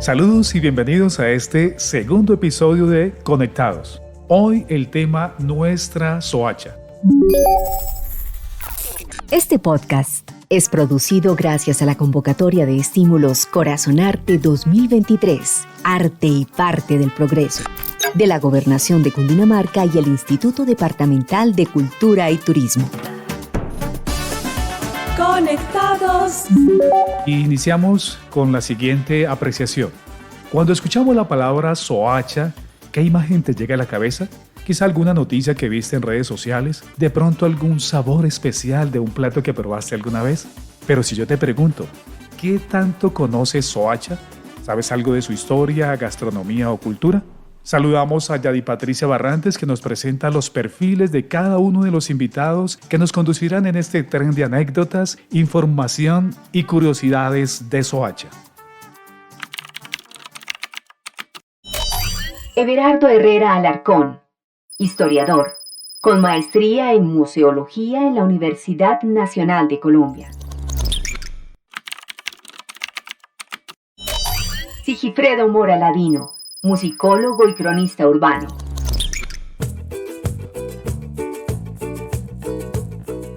Saludos y bienvenidos a este segundo episodio de Conectados. Hoy el tema Nuestra Soacha. Este podcast es producido gracias a la convocatoria de estímulos Corazón Arte 2023, Arte y Parte del Progreso, de la Gobernación de Cundinamarca y el Instituto Departamental de Cultura y Turismo. Conectados. Iniciamos con la siguiente apreciación. Cuando escuchamos la palabra Soacha, ¿qué imagen te llega a la cabeza? Quizá alguna noticia que viste en redes sociales, de pronto algún sabor especial de un plato que probaste alguna vez. Pero si yo te pregunto, ¿qué tanto conoces Soacha? ¿Sabes algo de su historia, gastronomía o cultura? Saludamos a Yadi Patricia Barrantes, que nos presenta los perfiles de cada uno de los invitados que nos conducirán en este tren de anécdotas, información y curiosidades de Soacha. Everardo Herrera Alarcón, historiador, con maestría en museología en la Universidad Nacional de Colombia. Sigifredo Mora Ladino, musicólogo y cronista urbano.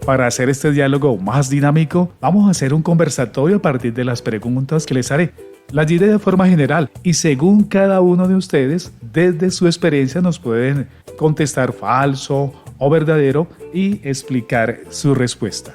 Para hacer este diálogo más dinámico, vamos a hacer un conversatorio a partir de las preguntas que les haré. Las diré de forma general y según cada uno de ustedes, desde su experiencia nos pueden contestar falso o verdadero y explicar su respuesta.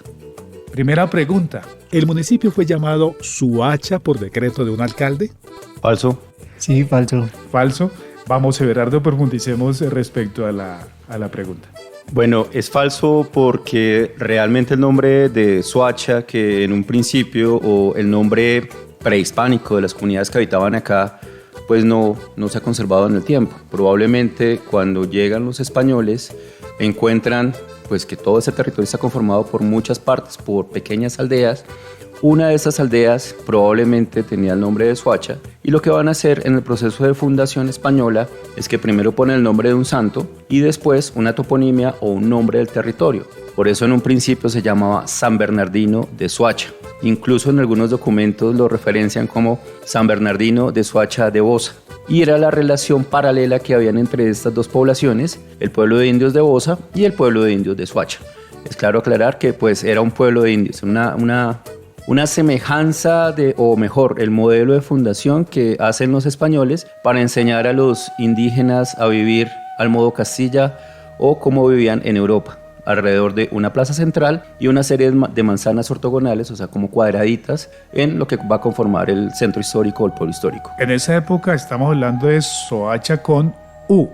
Primera pregunta. ¿El municipio fue llamado Soacha por decreto de un alcalde? Falso. Sí, falso. Falso. Vamos, Everardo, profundicemos respecto a la pregunta. Bueno, es falso porque realmente el nombre de Soacha, que en un principio, o el nombre prehispánico de las comunidades que habitaban acá, pues no se ha conservado en el tiempo. Probablemente cuando llegan los españoles encuentran pues que todo ese territorio está conformado por muchas partes, por pequeñas aldeas. Una de esas aldeas probablemente tenía el nombre de Soacha, y lo que van a hacer en el proceso de fundación española es que primero ponen el nombre de un santo y después una toponimia o un nombre del territorio. Por eso en un principio se llamaba San Bernardino de Soacha. Incluso en algunos documentos lo referencian como San Bernardino de Soacha de Bosa. Y era la relación paralela que habían entre estas dos poblaciones, el pueblo de indios de Bosa y el pueblo de indios de Soacha. Es claro aclarar que pues era un pueblo de indios, una semejanza o mejor, el modelo de fundación que hacen los españoles para enseñar a los indígenas a vivir al modo Castilla o como vivían en Europa, alrededor de una plaza central y una serie de manzanas ortogonales, o sea, como cuadraditas, en lo que va a conformar el centro histórico o el pueblo histórico. En esa época estamos hablando de Soacha con U,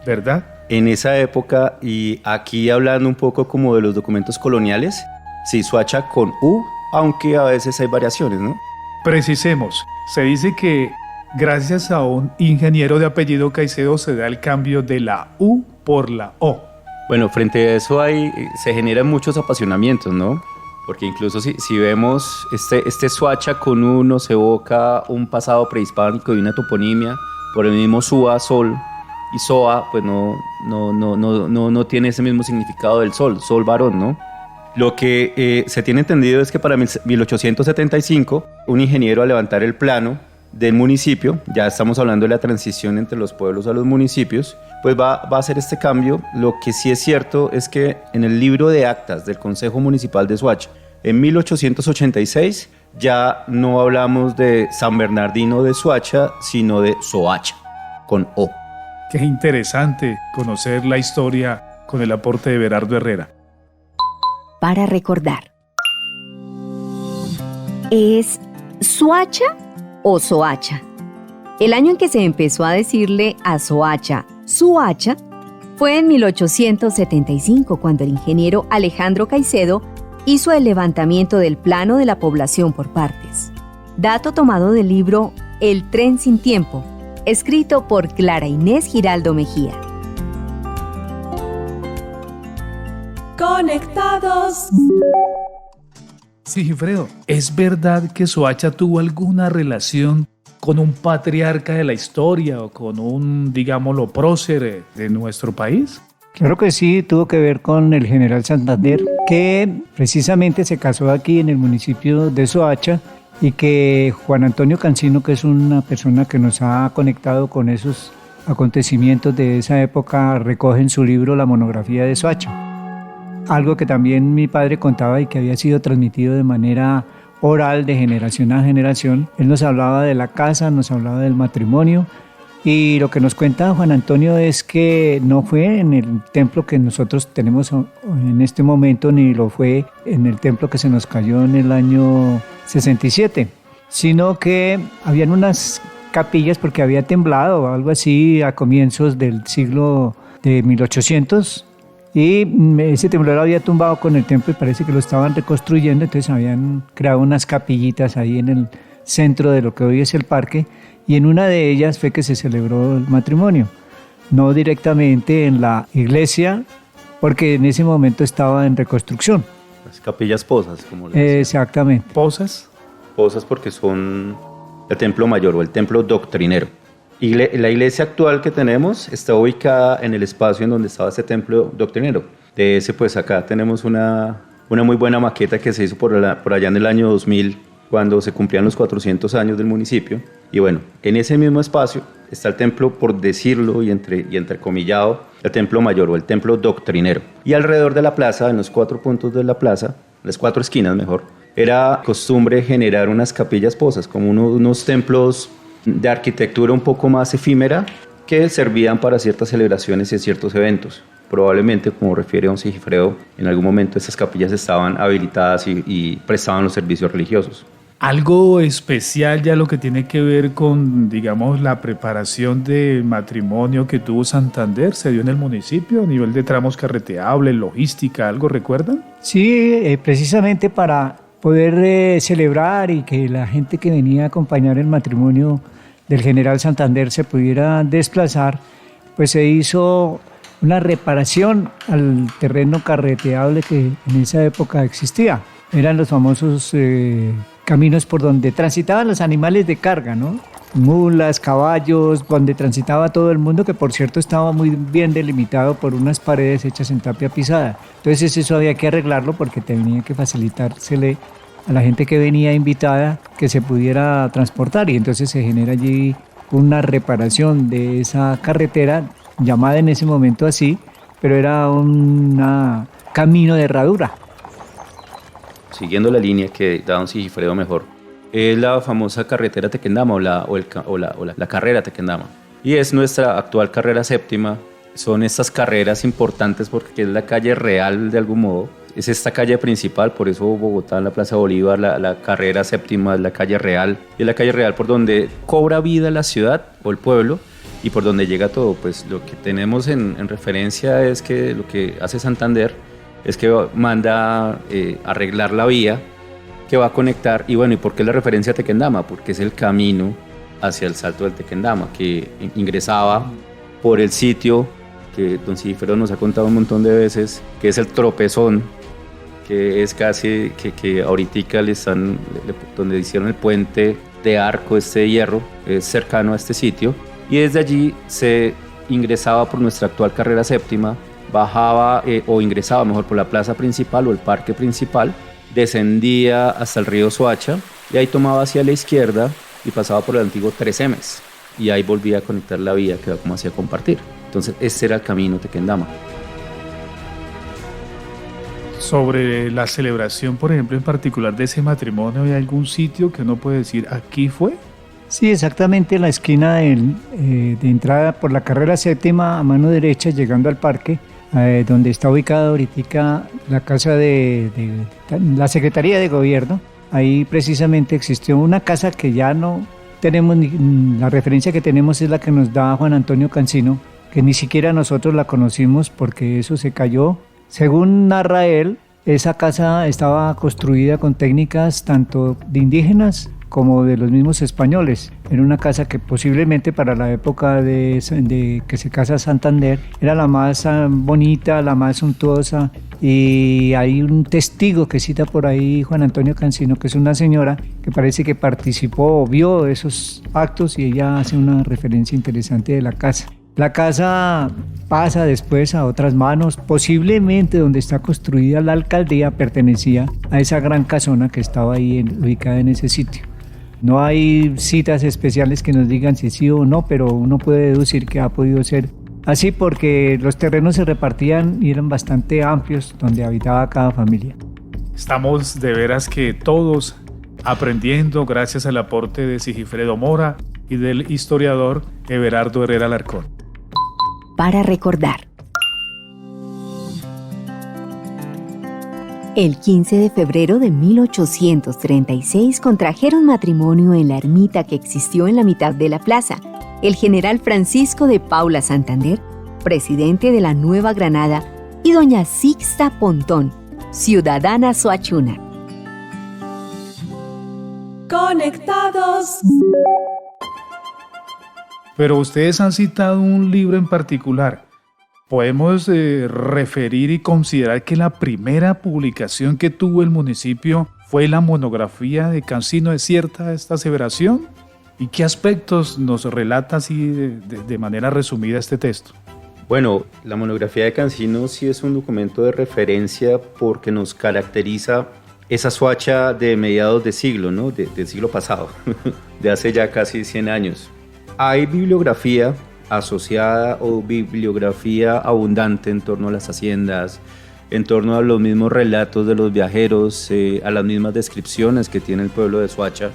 ¿verdad? En esa época, y aquí hablando un poco como de los documentos coloniales, sí, Soacha con U, aunque a veces hay variaciones, ¿no? Precisemos, se dice que gracias a un ingeniero de apellido Caicedo se da el cambio de la U por la O. Bueno, frente a eso se generan muchos apasionamientos, ¿no? Porque incluso si vemos este Soacha con U nos evoca un pasado prehispánico y una toponimia, por el mismo Sua, sol, y Soa, pues no tiene ese mismo significado del sol varón, ¿no? Lo que se tiene entendido es que para 1875, un ingeniero al levantar el plano del municipio, ya estamos hablando de la transición entre los pueblos a los municipios, pues va a hacer este cambio. Lo que sí es cierto es que en el libro de actas del Consejo Municipal de Soacha, en 1886, ya no hablamos de San Bernardino de Soacha, sino de Soacha, con O. Qué interesante conocer la historia con el aporte de Everardo Herrera. Para recordar. ¿Es Soacha o Soacha? El año en que se empezó a decirle a Soacha Soacha fue en 1875, cuando el ingeniero Alejandro Caicedo hizo el levantamiento del plano de la población por partes. Dato tomado del libro El tren sin tiempo, escrito por Clara Inés Giraldo Mejía. Conectados. Sigifredo, ¿es verdad que Soacha tuvo alguna relación con un patriarca de la historia o con un, digámoslo, prócer de nuestro país? Claro que sí, tuvo que ver con el general Santander, que precisamente se casó aquí en el municipio de Soacha y que Juan Antonio Cancino, que es una persona que nos ha conectado con esos acontecimientos de esa época, recoge en su libro la monografía de Soacha. Algo que también mi padre contaba y que había sido transmitido de manera oral de generación a generación. Él nos hablaba de la casa, nos hablaba del matrimonio, y lo que nos cuenta Juan Antonio es que no fue en el templo que nosotros tenemos en este momento, ni lo fue en el templo que se nos cayó en el año 67, sino que habían unas capillas porque había temblado o algo así a comienzos del siglo de 1800, y ese temblor había tumbado con el templo y parece que lo estaban reconstruyendo. Entonces habían creado unas capillitas ahí en el centro de lo que hoy es el parque, y en una de ellas fue que se celebró el matrimonio, no directamente en la iglesia, porque en ese momento estaba en reconstrucción. Las capillas posas, como le decía. Exactamente. ¿Posas? Posas porque son el templo mayor o el templo doctrinero. Y la iglesia actual que tenemos está ubicada en el espacio en donde estaba ese templo doctrinero. De ese, pues acá tenemos una muy buena maqueta que se hizo por allá en el año 2000, cuando se cumplían los 400 años del municipio. Y bueno, en ese mismo espacio está el templo, por decirlo y entrecomillado, el templo mayor o el templo doctrinero. Y alrededor de la plaza, en los 4 puntos de la plaza, las 4 esquinas mejor, era costumbre generar unas capillas posas, como unos templos de arquitectura un poco más efímera que servían para ciertas celebraciones y ciertos eventos. Probablemente, como refiere don Sigifredo, en algún momento esas capillas estaban habilitadas y prestaban los servicios religiosos. Algo especial ya lo que tiene que ver con, digamos, la preparación del matrimonio que tuvo Santander, ¿se dio en el municipio a nivel de tramos carreteables, logística, algo recuerdan? Sí, precisamente para poder celebrar y que la gente que venía a acompañar el matrimonio del general Santander se pudiera desplazar, pues se hizo una reparación al terreno carreteable que en esa época existía. Eran los famosos caminos por donde transitaban los animales de carga, ¿no? Mulas, caballos, donde transitaba todo el mundo, que por cierto estaba muy bien delimitado por unas paredes hechas en tapia pisada. Entonces eso había que arreglarlo porque tenía que facilitársele a la gente que venía invitada que se pudiera transportar, y entonces se genera allí una reparación de esa carretera, llamada en ese momento así, pero era un camino de herradura. Siguiendo la línea que da don Sigifredo mejor, es la famosa carretera Tequendama o la carrera Tequendama. Y es nuestra actual carrera séptima. Son estas carreras importantes porque es la calle real de algún modo. Es esta calle principal, por eso Bogotá, en la Plaza Bolívar, la carrera séptima es la calle real. Y es la calle real por donde cobra vida la ciudad o el pueblo y por donde llega todo. Pues lo que tenemos en referencia es que lo que hace Santander es que manda arreglar la vía que va a conectar. Y bueno, ¿y por qué la referencia a Tequendama? Porque es el camino hacia el Salto del Tequendama, que ingresaba por el sitio que don Sigifredo nos ha contado un montón de veces, que es el Tropezón, que es casi que ahorita donde hicieron el puente de arco, este hierro, es cercano a este sitio. Y desde allí se ingresaba por nuestra actual carrera séptima, bajaba o ingresaba mejor por la plaza principal o el parque principal, descendía hasta el río Soacha y ahí tomaba hacia la izquierda y pasaba por el antiguo 3Ms y ahí volvía a conectar la vía que va como hacia compartir. Entonces ese era el camino Tequendama. Sobre la celebración, por ejemplo, en particular de ese matrimonio, ¿hay algún sitio que uno puede decir aquí fue? Sí, exactamente en la esquina de entrada por la carrera séptima a mano derecha, llegando al parque, donde está ubicada ahorita la casa de la Secretaría de Gobierno. Ahí precisamente existió una casa que ya no tenemos, la referencia que tenemos es la que nos da Juan Antonio Cancino, que ni siquiera nosotros la conocimos porque eso se cayó. Según narra él, esa casa estaba construida con técnicas tanto de indígenas como de los mismos españoles. Era una casa que posiblemente para la época de que se casa Santander era la más bonita, la más suntuosa, y hay un testigo que cita por ahí Juan Antonio Cancino, que es una señora que parece que participó o vio esos actos, y ella hace una referencia interesante de la casa. La casa pasa después a otras manos, posiblemente donde está construida la alcaldía pertenecía a esa gran casona que estaba ahí ubicada en ese sitio. No hay citas especiales que nos digan si sí o no, pero uno puede deducir que ha podido ser así porque los terrenos se repartían y eran bastante amplios donde habitaba cada familia. Estamos de veras que todos aprendiendo gracias al aporte de Sigifredo Mora y del historiador Everardo Herrera Alarcón. Para recordar. El 15 de febrero de 1836 contrajeron matrimonio en la ermita que existió en la mitad de la plaza, el general Francisco de Paula Santander, presidente de la Nueva Granada, y doña Sixta Pontón, ciudadana soachuna. Conectados. Pero ustedes han citado un libro en particular. ¿Podemos referir y considerar que la primera publicación que tuvo el municipio fue la monografía de Cancino? ¿Es cierta esta aseveración? ¿Y qué aspectos nos relata así de manera resumida este texto? Bueno, la monografía de Cancino sí es un documento de referencia porque nos caracteriza esa Soacha de mediados de siglo, ¿no? Del siglo pasado, de hace ya casi 100 años. Hay bibliografía asociada o bibliografía abundante en torno a las haciendas, en torno a los mismos relatos de los viajeros, a las mismas descripciones que tiene el pueblo de Soacha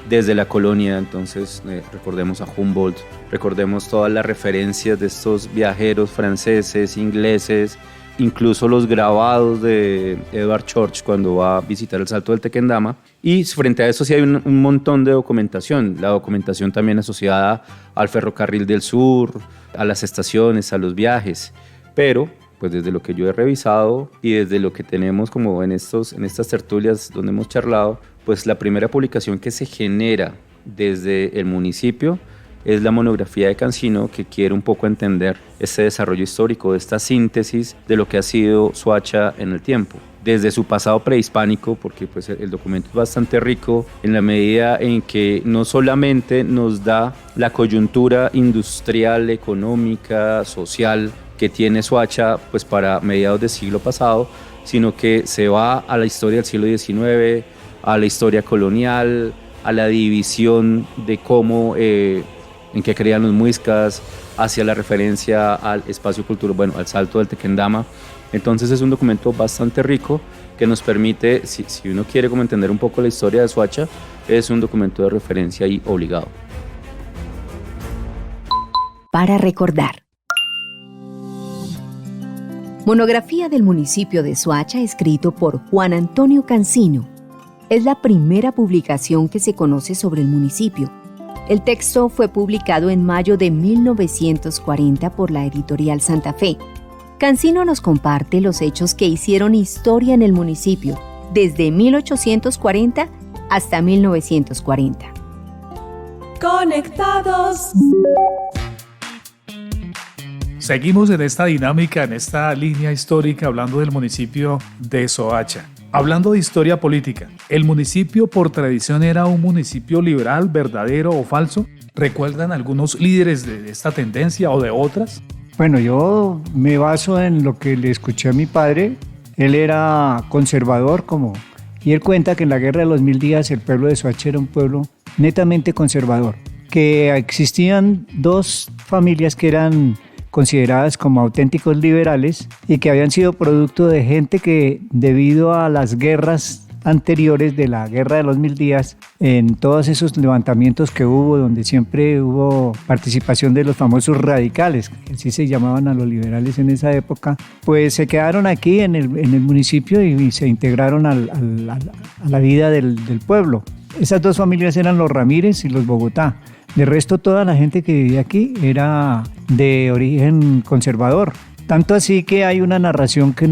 desde la colonia. Entonces recordemos a Humboldt, recordemos todas las referencias de estos viajeros franceses, ingleses, incluso los grabados de Edward Church cuando va a visitar el Salto del Tequendama. Y frente a eso sí hay un montón de documentación, la documentación también asociada al ferrocarril del sur, a las estaciones, a los viajes. Pero, pues desde lo que yo he revisado y desde lo que tenemos como en estas tertulias donde hemos charlado, pues la primera publicación que se genera desde el municipio es la monografía de Cancino, que quiere un poco entender este desarrollo histórico, esta síntesis de lo que ha sido Soacha en el tiempo, desde su pasado prehispánico, porque pues el documento es bastante rico en la medida en que no solamente nos da la coyuntura industrial, económica, social que tiene Soacha pues para mediados del siglo pasado, sino que se va a la historia del siglo XIX, a la historia colonial, a la división de cómo en qué creían los muiscas, hacia la referencia al espacio cultural, bueno, al Salto del Tequendama. Entonces es un documento bastante rico que nos permite, si uno quiere como entender un poco la historia de Soacha, es un documento de referencia y obligado. Para recordar. Monografía del municipio de Soacha escrito por Juan Antonio Cancino. Es la primera publicación que se conoce sobre el municipio. El texto fue publicado en mayo de 1940 por la editorial Santa Fe. Cancino nos comparte los hechos que hicieron historia en el municipio desde 1840 hasta 1940. Conectados. Seguimos en esta dinámica, en esta línea histórica, hablando del municipio de Soacha. Hablando de historia política, ¿el municipio por tradición era un municipio liberal, verdadero o falso? ¿Recuerdan algunos líderes de esta tendencia o de otras? Bueno, yo me baso en lo que le escuché a mi padre. Él era conservador, y él cuenta que en la Guerra de los 1000 días el pueblo de Soacha era un pueblo netamente conservador, que existían dos familias que eran consideradas como auténticos liberales y que habían sido producto de gente que, debido a las guerras anteriores de la Guerra de los 1000 días, en todos esos levantamientos que hubo, donde siempre hubo participación de los famosos radicales, que así se llamaban a los liberales en esa época, pues se quedaron aquí en el municipio y se integraron a la vida del pueblo. Esas dos familias eran los Ramírez y los Bogotá. De resto, toda la gente que vivía aquí era de origen conservador. Tanto así que hay una narración que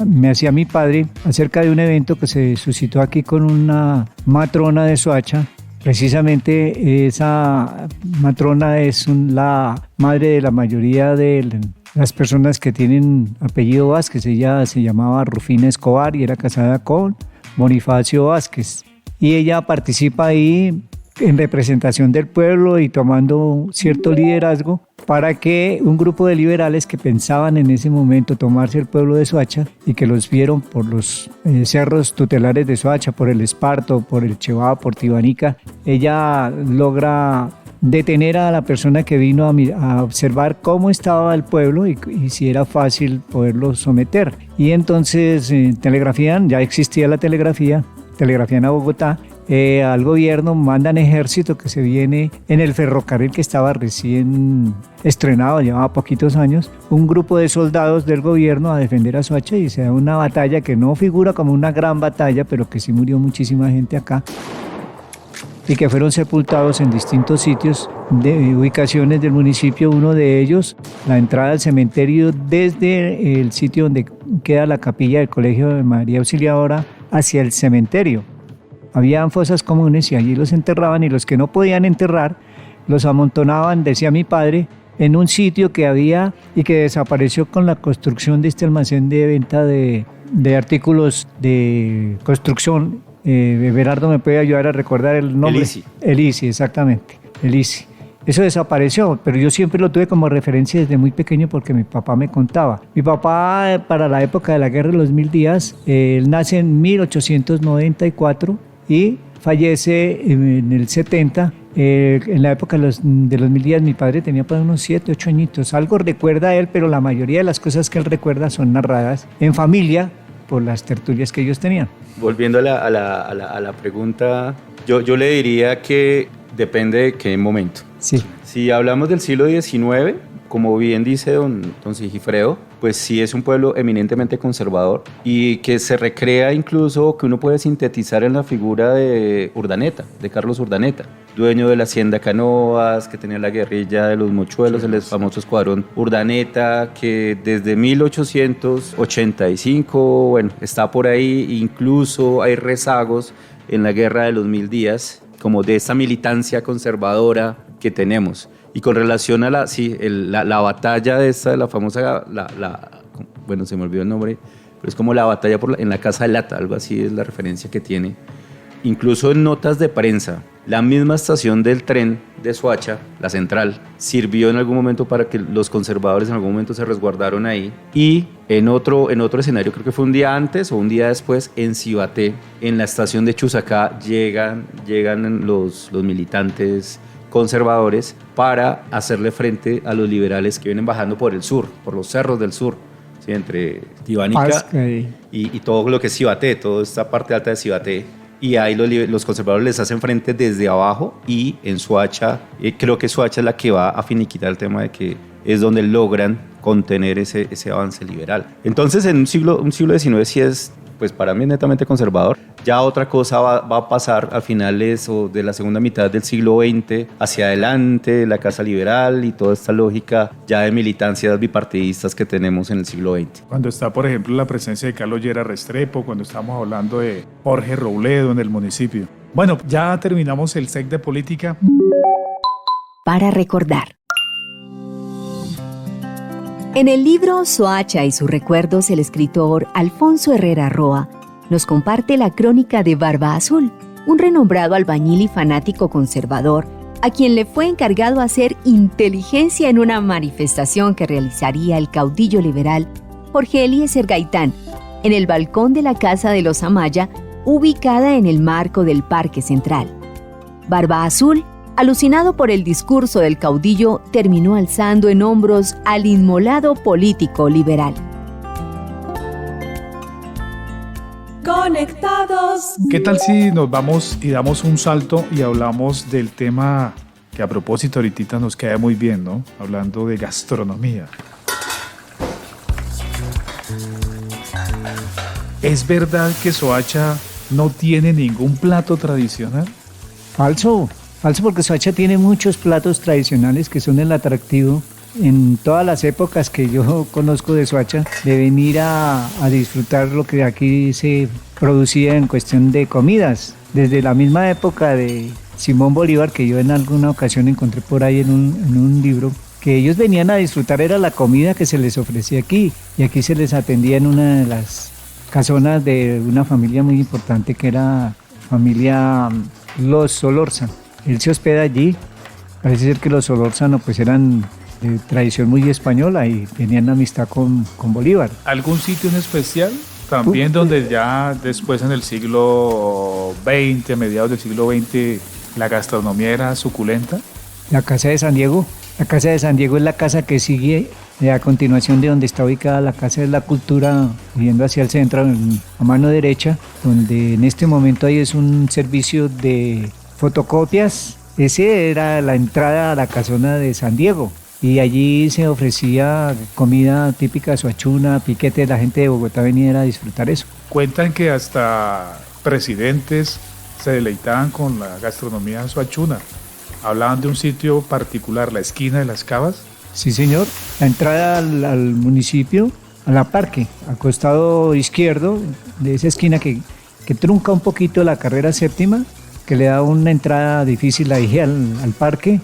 me hacía mi padre acerca de un evento que se suscitó aquí con una matrona de Soacha. Precisamente esa matrona es la madre de la mayoría de las personas que tienen apellido Vázquez. Ella se llamaba Rufina Escobar y era casada con Bonifacio Vázquez. Y ella participa ahí en representación del pueblo y tomando cierto liderazgo para que un grupo de liberales que pensaban en ese momento tomarse el pueblo de Soacha y que los vieron por los cerros tutelares de Soacha, por el Esparto, por el Chevá, por Tibanica, ella logra detener a la persona que vino a observar cómo estaba el pueblo y si era fácil poderlo someter. Y entonces telegrafían, ya existía la telegrafían a Bogotá, al gobierno mandan ejército que se viene en el ferrocarril que estaba recién estrenado, llevaba poquitos años, un grupo de soldados del gobierno a defender a Soacha y se da una batalla que no figura como una gran batalla, pero que sí murió muchísima gente acá y que fueron sepultados en distintos sitios de ubicaciones del municipio. Uno de ellos, la entrada al cementerio desde el sitio donde queda la capilla del Colegio de María Auxiliadora hacia el cementerio. Habían fosas comunes y allí los enterraban, y los que no podían enterrar los amontonaban, decía mi padre, en un sitio que había y que desapareció con la construcción de este almacén de venta de artículos de construcción. Berardo me puede ayudar a recordar el nombre. El ICI, exactamente, el ICI. Eso desapareció, pero yo siempre lo tuve como referencia desde muy pequeño porque mi papá me contaba. Mi papá, para la época de la Guerra de los 1000 días, él nace en 1894 y fallece en el 70. En la época de los 1000 días mi padre tenía pues unos 7, 8 añitos. Algo recuerda él, pero la mayoría de las cosas que él recuerda son narradas en familia por las tertulias que ellos tenían. Volviendo a la pregunta, yo le diría que depende de qué momento. Sí. Si hablamos del siglo XIX, como bien dice don Sigifredo, pues sí es un pueblo eminentemente conservador y que se recrea incluso, que uno puede sintetizar en la figura de Urdaneta, de Carlos Urdaneta, dueño de la hacienda Canoas, que tenía la guerrilla de los mochuelos, el famoso escuadrón Urdaneta, que desde 1885, bueno, está por ahí, incluso hay rezagos en la Guerra de los 1000 días, como de esa militancia conservadora que tenemos. Y con relación a la batalla de esta, la famosa, bueno, se me olvidó el nombre, pero es como la batalla en la Casa de Lata, algo así es la referencia que tiene. Incluso en notas de prensa, la misma estación del tren de Soacha, la central, sirvió en algún momento para que los conservadores en algún momento se resguardaron ahí. Y en otro escenario, creo que fue un día antes o un día después, en Cibaté, en la estación de Chusacá, llegan los militantes conservadores para hacerle frente a los liberales que vienen bajando por el sur, por los cerros del sur, ¿sí? Entre Tibanica y todo lo que es Cibaté, toda esta parte alta de Cibaté. Y ahí los conservadores les hacen frente desde abajo, y en Soacha, creo que Soacha es la que va a finiquitar el tema de que es donde logran contener ese avance liberal. Entonces, en un siglo XIX sí es, pues para mí, netamente conservador. Ya otra cosa va a pasar a finales o de la segunda mitad del siglo XX hacia adelante, la Casa Liberal y toda esta lógica ya de militancias bipartidistas que tenemos en el siglo XX. Cuando está, por ejemplo, la presencia de Carlos Llera Restrepo, cuando estamos hablando de Jorge Robledo en el municipio. Bueno, ya terminamos el SEC de política. Para recordar. En el libro Soacha y sus recuerdos, el escritor Alfonso Herrera Roa nos comparte la crónica de Barba Azul, un renombrado albañil y fanático conservador, a quien le fue encargado hacer inteligencia en una manifestación que realizaría el caudillo liberal Jorge Eliezer Gaitán en el balcón de la Casa de los Amaya, ubicada en el marco del Parque Central. Barba Azul, alucinado por el discurso del caudillo, terminó alzando en hombros al inmolado político liberal. Conectados. ¿Qué tal si nos vamos y damos un salto y hablamos del tema que, a propósito, ahorita nos queda muy bien, ¿no? Hablando de gastronomía. ¿Es verdad que Soacha no tiene ningún plato tradicional? Falso porque Soacha tiene muchos platos tradicionales que son el atractivo en todas las épocas que yo conozco de Soacha, de venir a disfrutar lo que aquí se producía en cuestión de comidas. Desde la misma época de Simón Bolívar, que yo en alguna ocasión encontré por ahí en un libro, que ellos venían a disfrutar era la comida que se les ofrecía aquí, y aquí se les atendía en una de las casonas de una familia muy importante que era familia Los Solórzano. él se hospeda allí. Parece ser que los Solórzano pues eran de tradición muy española y tenían amistad con Bolívar. ¿Algún sitio en especial? También donde ya después en el siglo XX, a mediados del siglo XX, la gastronomía era suculenta. La Casa de San Diego. La Casa de San Diego es la casa que sigue a continuación de donde está ubicada la Casa de la Cultura, yendo hacia el centro, a mano derecha, donde en este momento hay es un servicio de fotocopias. Ese era la entrada a la casona de San Diego. Y allí se ofrecía comida típica suachuna, piquete, la gente de Bogotá venía a disfrutar eso. Cuentan que hasta presidentes se deleitaban con la gastronomía suachuna. Hablaban de un sitio particular, la esquina de las Cavas. Sí, señor. La entrada al municipio, a la parque, al costado izquierdo de esa esquina que trunca un poquito la carrera séptima, que le da una entrada difícil ahí al parque.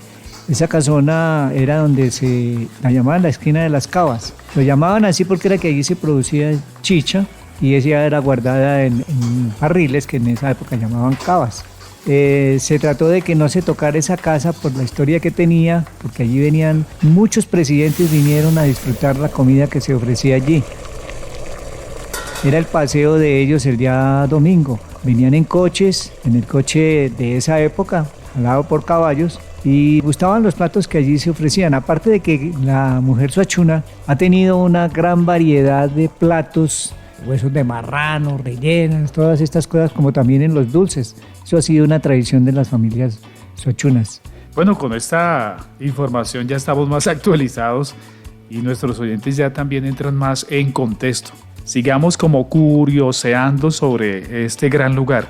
Esa casona era donde la llamaban la esquina de las Cavas. Lo llamaban así porque era que allí se producía chicha y esa era guardada en barriles que en esa época llamaban cavas. Se trató de que no se tocara esa casa por la historia que tenía, porque allí venían muchos presidentes, vinieron a disfrutar la comida que se ofrecía allí. Era el paseo de ellos el día domingo. Venían en coches, en el coche de esa época, jalado por caballos, y gustaban los platos que allí se ofrecían. Aparte de que la mujer suachuna ha tenido una gran variedad de platos, huesos de marrano, rellenas, todas estas cosas, como también en los dulces. Eso ha sido una tradición de las familias suachunas. Bueno, con esta información ya estamos más actualizados y nuestros oyentes ya también entran más en contexto. Sigamos como curioseando sobre este gran lugar.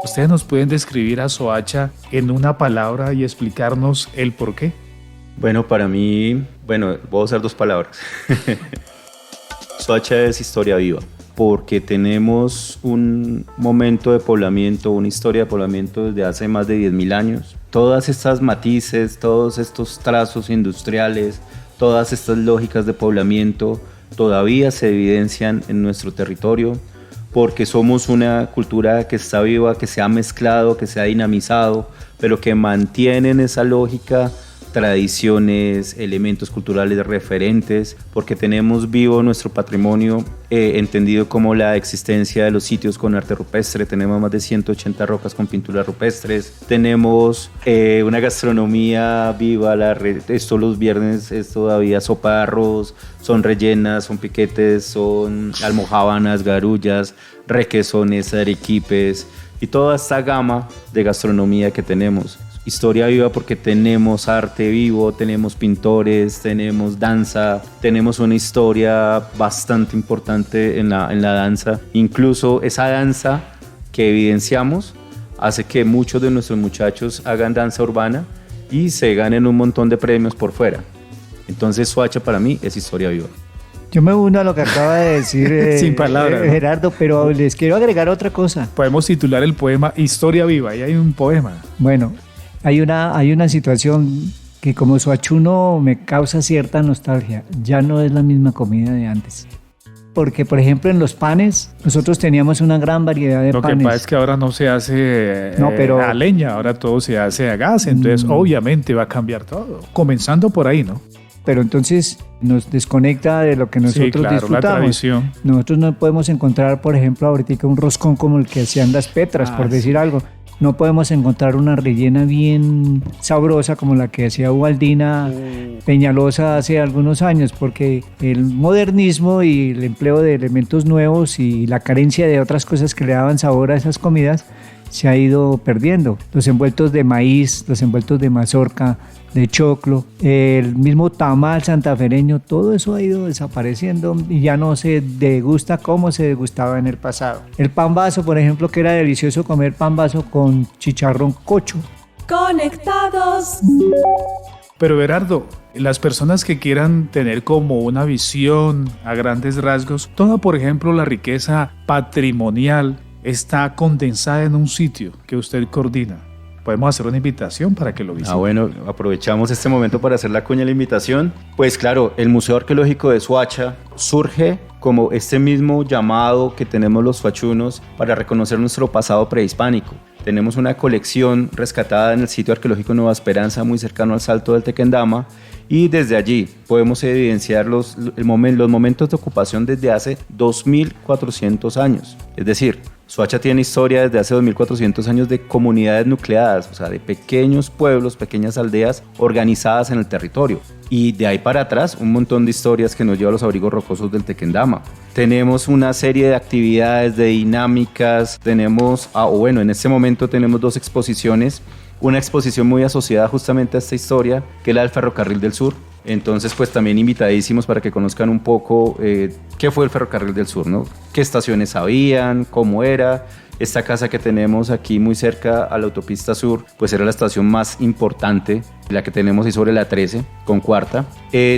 ¿Ustedes nos pueden describir a Soacha en una palabra y explicarnos el por qué? Bueno, para mí, voy a usar dos palabras. Soacha es historia viva, porque tenemos un momento de poblamiento, una historia de poblamiento desde hace más de 10.000 años. Todas estas matices, todos estos trazos industriales, todas estas lógicas de poblamiento todavía se evidencian en nuestro territorio, porque somos una cultura que está viva, que se ha mezclado, que se ha dinamizado, pero que mantienen esa lógica, tradiciones, elementos culturales referentes, porque tenemos vivo nuestro patrimonio, entendido como la existencia de los sitios con arte rupestre. Tenemos más de 180 rocas con pinturas rupestres, tenemos una gastronomía viva, esto los viernes es todavía sopa de arroz, son rellenas, son piquetes, son almojábanas, garullas, requesones, arequipes y toda esta gama de gastronomía que tenemos. Historia viva porque tenemos arte vivo, tenemos pintores, tenemos danza, tenemos una historia bastante importante en la danza. Incluso esa danza que evidenciamos hace que muchos de nuestros muchachos hagan danza urbana y se ganen un montón de premios por fuera. Entonces Soacha para mí es historia viva. Yo me uno a lo que acaba de decir Sin palabras, ¿no? Gerardo, pero les quiero agregar otra cosa. Podemos titular el poema Historia Viva, ahí hay un poema. Bueno, hay una situación que como soachuno me causa cierta nostalgia. Ya no es la misma comida de antes. Porque, por ejemplo, en los panes, nosotros teníamos una gran variedad de panes. Lo que pasa es que ahora no se hace a leña, ahora todo se hace a gas, entonces obviamente va a cambiar todo. Comenzando por ahí, ¿no? Pero entonces nos desconecta de lo que nosotros disfrutamos. La tradición. Nosotros no podemos encontrar, por ejemplo, ahorita un roscón como el que hacían las Petras, por decir algo. No podemos encontrar una rellena bien sabrosa como la que hacía Ubaldina Peñalosa hace algunos años, porque el modernismo y el empleo de elementos nuevos y la carencia de otras cosas que le daban sabor a esas comidas se ha ido perdiendo. Los envueltos de maíz, los envueltos de mazorca, de choclo, el mismo tamal santafereño, todo eso ha ido desapareciendo y ya no se degusta como se degustaba en el pasado. El pan vaso, por ejemplo, que era delicioso comer pan vaso con chicharrón cocho. Conectados. Pero Gerardo, las personas que quieran tener como una visión a grandes rasgos, toda, por ejemplo, la riqueza patrimonial está condensada en un sitio que usted coordina. Podemos hacer una invitación para que lo visiten. Bueno, aprovechamos este momento para hacer la cuña de la invitación. Pues claro, el Museo Arqueológico de Soacha surge como este mismo llamado que tenemos los soachunos para reconocer nuestro pasado prehispánico. Tenemos una colección rescatada en el sitio arqueológico Nueva Esperanza, muy cercano al Salto del Tequendama, y desde allí podemos evidenciar los momentos de ocupación desde hace 2.400 años. Es decir, Soacha tiene historia desde hace 2.400 años de comunidades nucleadas, o sea, de pequeños pueblos, pequeñas aldeas organizadas en el territorio. Y de ahí para atrás, un montón de historias que nos lleva a los abrigos rocosos del Tequendama. Tenemos una serie de actividades, de dinámicas, en este momento tenemos 2 exposiciones. Una exposición muy asociada justamente a esta historia, que es la del Ferrocarril del Sur. Entonces, pues también invitadísimos para que conozcan un poco qué fue el Ferrocarril del Sur, ¿no? Qué estaciones habían, cómo era. Esta casa que tenemos aquí muy cerca a la autopista sur, pues era la estación más importante, la que tenemos ahí sobre la 13 con cuarta.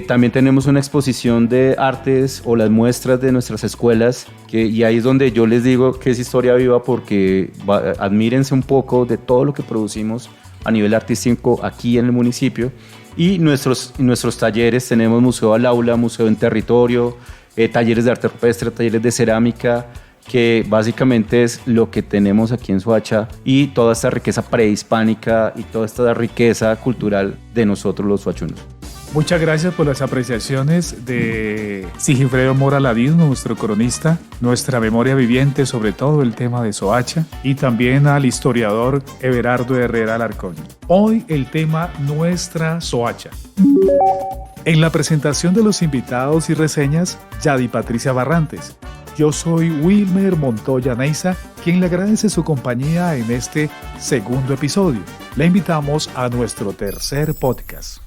También tenemos una exposición de artes o las muestras de nuestras escuelas, y ahí es donde yo les digo que es historia viva, porque admírense un poco de todo lo que producimos a nivel artístico aquí en el municipio. Y nuestros talleres, tenemos Museo al Aula, Museo en Territorio, talleres de arte rupestre, talleres de cerámica, que básicamente es lo que tenemos aquí en Soacha, y toda esta riqueza prehispánica y toda esta riqueza cultural de nosotros los soachunos. Muchas gracias por las apreciaciones de Sigifredo Mora Ladino, nuestro cronista, nuestra memoria viviente sobre todo el tema de Soacha, y también al historiador Everardo Herrera Alarcón. Hoy el tema Nuestra Soacha. En la presentación de los invitados y reseñas, Yadi Patricia Barrantes. Yo soy Wilmer Montoya Neiza, quien le agradece su compañía en este segundo episodio. Le invitamos a nuestro tercer podcast.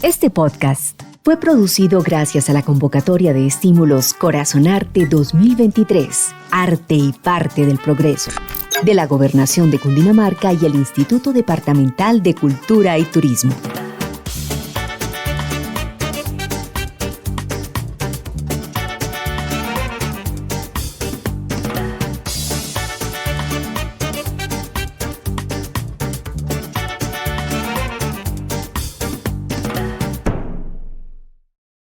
Este podcast fue producido gracias a la convocatoria de estímulos Corazonarte 2023, Arte y Parte del Progreso, de la Gobernación de Cundinamarca y el Instituto Departamental de Cultura y Turismo.